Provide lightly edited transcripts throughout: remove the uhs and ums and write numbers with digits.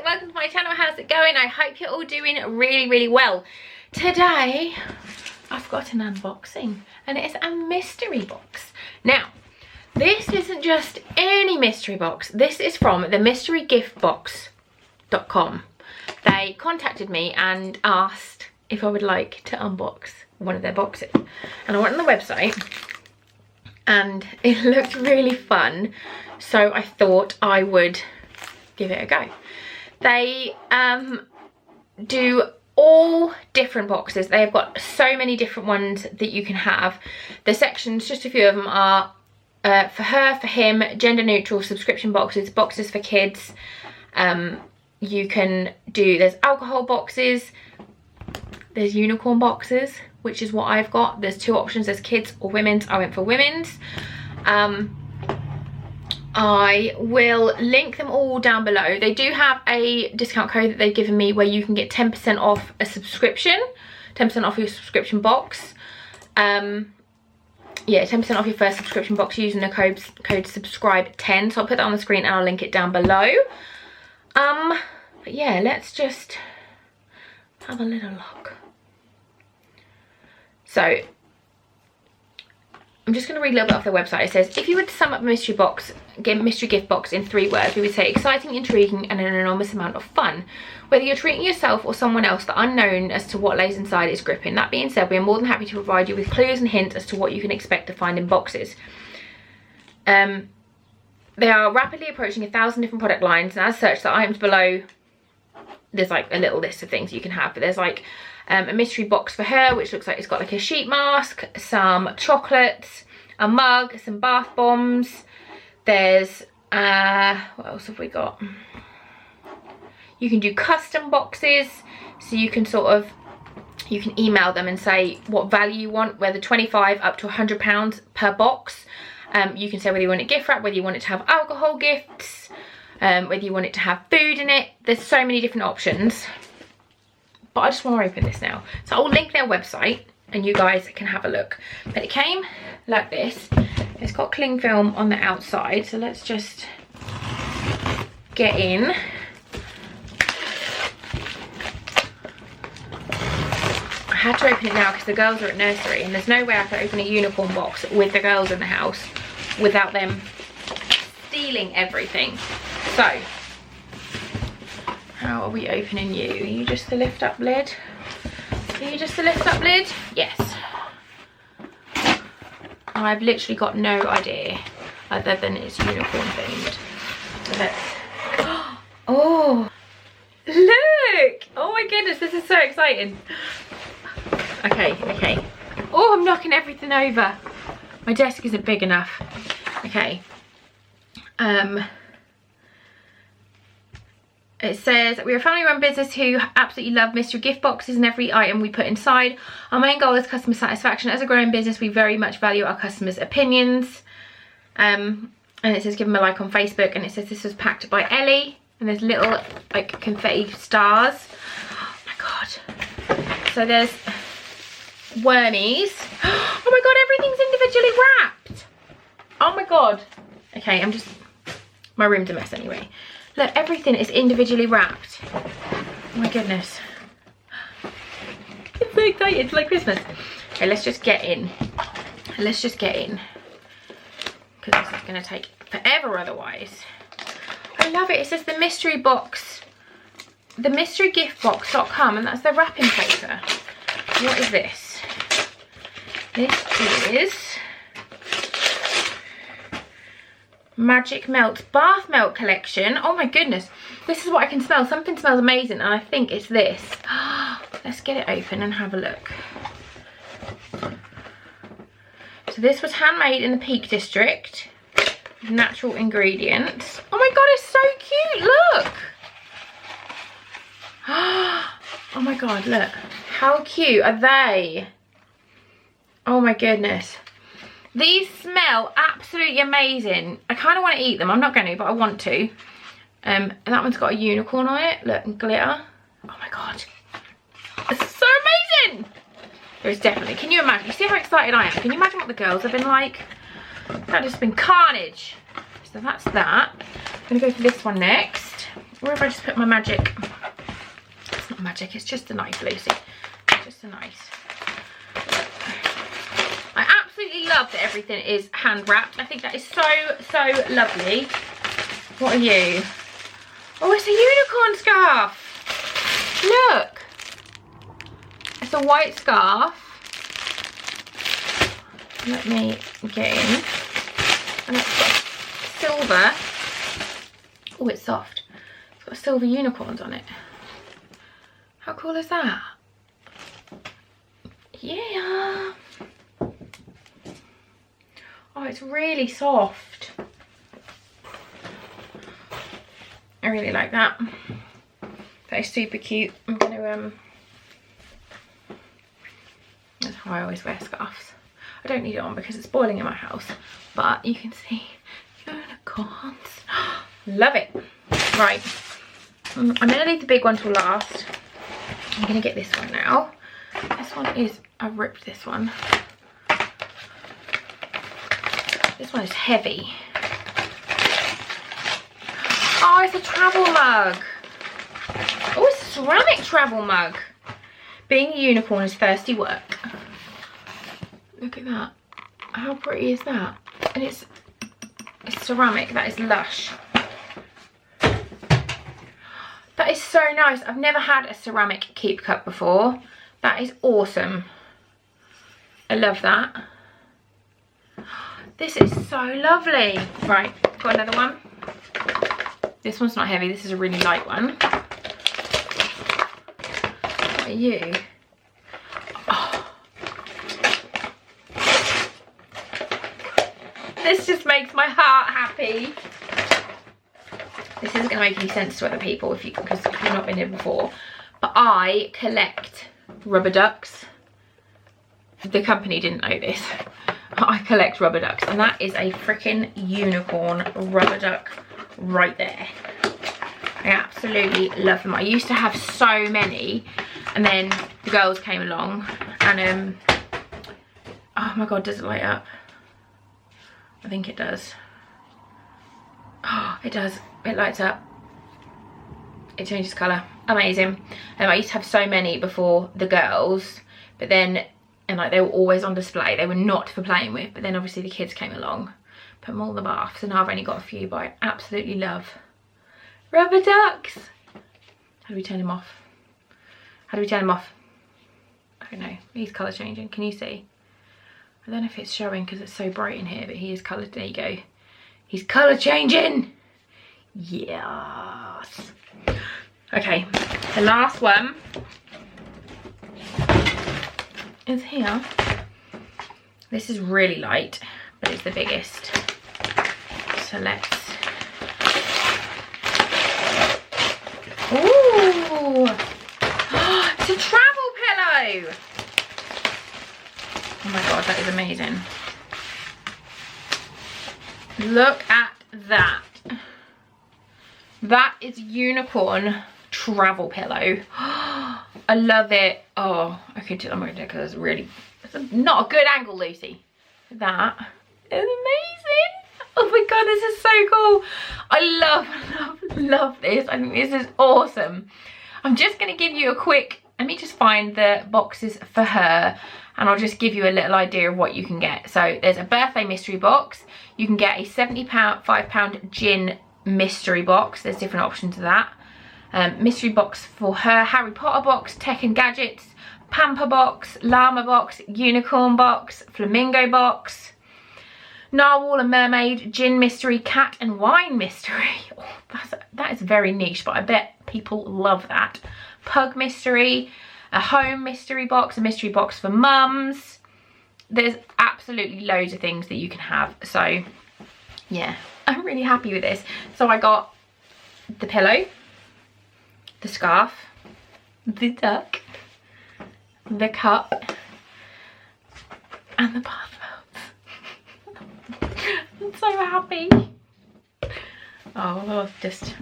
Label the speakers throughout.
Speaker 1: welcome to my channel. How's it going? I hope you're all doing really well. Today I've got an unboxing and it's a mystery box. Now this isn't just any mystery box, this is from the mysterygiftbox.com. They contacted me and asked if I would like to unbox one of their boxes, and I went on the website and it looked really fun, so I thought I would give it a go. They do all different boxes. They've got so many different ones that you can have. The sections, just a few of them, are for her, for him, gender neutral, subscription boxes, boxes for kids. You can do, there's alcohol boxes, there's unicorn boxes, which is what I've got. There's two options, there's kids or women's. I went for women's. I will link them all down below. They do have a discount code that they've given me where you can get 10% off a subscription, 10% off your subscription box. Yeah, 10% off your first subscription box using the code subscribe10. So I'll put that on the screen and I'll link it down below. But yeah, let's just have a little look. So I'm just going to read a little bit off their website. It says, if you were to sum up a mystery gift box in 3 words, we would say exciting, intriguing, and an enormous amount of fun. Whether you're treating yourself or someone else, the unknown as to what lays inside is gripping. That being said, we are more than happy to provide you with clues and hints as to what you can expect to find in boxes. They are rapidly approaching 1,000 different product lines, and as such, the items below, there's like a little list of things you can have, but there's like a mystery box for her, which looks like it's got like a sheet mask, some chocolates, a mug, some bath bombs. There's what else have we got? You can do custom boxes, so you can you can email them and say what value you want, whether 25 up to £100 per box. You can say whether you want a gift wrap, whether you want it to have alcohol gifts, whether you want it to have food in it. There's so many different options. But I just want to open this now. So I'll link their website and you guys can have a look. But it came like this. It's got cling film on the outside. So let's just get in. I had to open it now because the girls are at nursery and there's no way I could open a unicorn box with the girls in the house without them stealing everything. So how are we opening you? Are you just the lift up lid? Are you just the lift up lid? Yes. I've literally got no idea other than it's unicorn themed. So let's, oh, look! Oh my goodness, this is so exciting. Okay. Oh, I'm knocking everything over. My desk isn't big enough. Okay. It says, we're a family-run business who absolutely love mystery gift boxes and every item we put inside. Our main goal is customer satisfaction. As a growing business, we very much value our customers' opinions. And it says, give them a like on Facebook. And it says this was packed by Ellie. And there's little, like, confetti stars. Oh my God. So there's wormies. Oh my God, everything's individually wrapped. Oh my God. Okay, my room's a mess anyway. Look, everything is individually wrapped. Oh my goodness. I'm so excited, it's like Christmas. Okay, let's just get in. Because this is going to take forever otherwise. I love it. It says the mystery box, the mysterygiftbox.com, and that's the wrapping paper. What is this? This is Magic Melt Bath Melt Collection. Oh my goodness, this is what I can smell. Something smells amazing and I think it's this. Let's get it open and have a look. So this was handmade in the Peak District. Natural ingredients. Oh my God, it's so cute, look. Oh my God, look. How cute are they? Oh my goodness. These smell absolutely amazing. I kind of want to eat them. I'm not going to, but I want to. And that one's got a unicorn on it. Look, and glitter. Oh my God. It's so amazing. There's definitely, can you imagine? You see how excited I am? Can you imagine what the girls have been like? That has been carnage. So that's that. I'm going to go for this one next. Or if I just put my magic, it's not magic, it's just a knife, Lucy. It's just a knife. I absolutely love that everything is hand wrapped. I think that is so, so lovely. What are you? Oh, it's a unicorn scarf. Look. It's a white scarf. Let me get in. And it's got silver. Oh, it's soft. It's got silver unicorns on it. How cool is that? Yeah. Oh, it's really soft. I really like that. That is super cute. I'm gonna that's how I always wear scarves. I don't need it on because it's boiling in my house, but you can see unicorns. Love it. Right, I'm gonna leave the big one till last. I'm gonna get this one now. This one is, I ripped this one. This one is heavy. Oh, it's a travel mug. Oh, it's a ceramic travel mug. Being a unicorn is thirsty work. Look at that. How pretty is that? And it's ceramic. That is lush. That is so nice. I've never had a ceramic keep cup before. That is awesome. I love that. This is so lovely. Right, got another one. This one's not heavy. This is a really light one. What are you? Oh. This just makes my heart happy. This isn't going to make any sense to other people because if you've not been here before. But I collect rubber ducks. The company didn't know this. I collect rubber ducks, and that is a freaking unicorn rubber duck right there. I absolutely love them. I used to have so many, and then the girls came along, and oh my god, does it light up? I think it does. Oh, it does. It lights up. It changes colour. Amazing. I used to have so many before the girls, but then, and like they were always on display. They were not for playing with, but then obviously the kids came along, put them all in the bath, so now I've only got a few, but I absolutely love rubber ducks. How do we turn them off? How do we turn them off? I don't know. He's colour changing. Can you see? I don't know if it's showing because it's so bright in here, but he is colour. There you go. He's colour changing. Yes. Okay, the last one is here. This is really light, but it's the biggest. So let's. Ooh! It's a travel pillow! Oh my god, that is amazing. Look at that. That is unicorn travel pillow. I love it. Oh, I'm going to because it's not a good angle, Lucy. That is amazing. Oh my god, this is so cool. I love this. I think this is awesome. I'm just going to give you a quick, let me just find the boxes for her, and I'll just give you a little idea of what you can get. So there's a birthday mystery box. You can get a £75 gin mystery box. There's different options of that. Mystery box for her, Harry Potter box, tech and gadgets, pamper box, llama box, unicorn box, flamingo box, narwhal and mermaid, gin mystery, cat and wine mystery. Oh, that is very niche, but I bet people love that. Pug mystery, a home mystery box, a mystery box for mums. There's absolutely loads of things that you can have. So yeah, I'm really happy with this. So I got the pillow, the scarf, the duck, the cup, and the bath belts. I'm so happy. Oh, just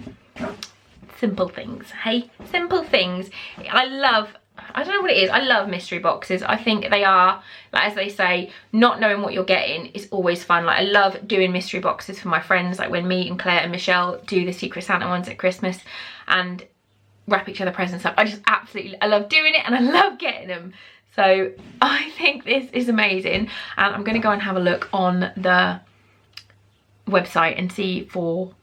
Speaker 1: simple things, hey? Simple things. I I don't know what it is. I love mystery boxes. I think they are, like, as they say, not knowing what you're getting is always fun. Like, I love doing mystery boxes for my friends, like when me and Claire and Michelle do the Secret Santa ones at Christmas and wrap each other presents up. I just absolutely, I love doing it and I love getting them. So I think this is amazing, and I'm going to go and have a look on the website and see for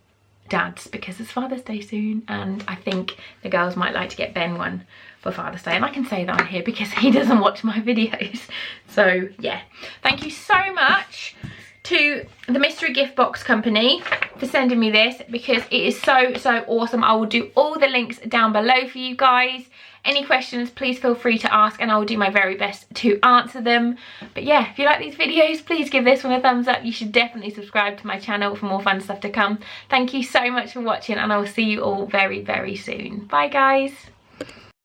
Speaker 1: dads, because it's Father's Day soon and I think the girls might like to get Ben one for Father's Day, and I can say that on here because he doesn't watch my videos. So yeah, thank you so much to the mystery gift box company for sending me this, because it is so awesome. I will do all the links down below for you guys. Any questions, please feel free to ask and I will do my very best to answer them. But yeah, if you like these videos, please give this one a thumbs up. You should definitely subscribe to my channel for more fun stuff to come. Thank you so much for watching, and I will see you all very soon. Bye guys.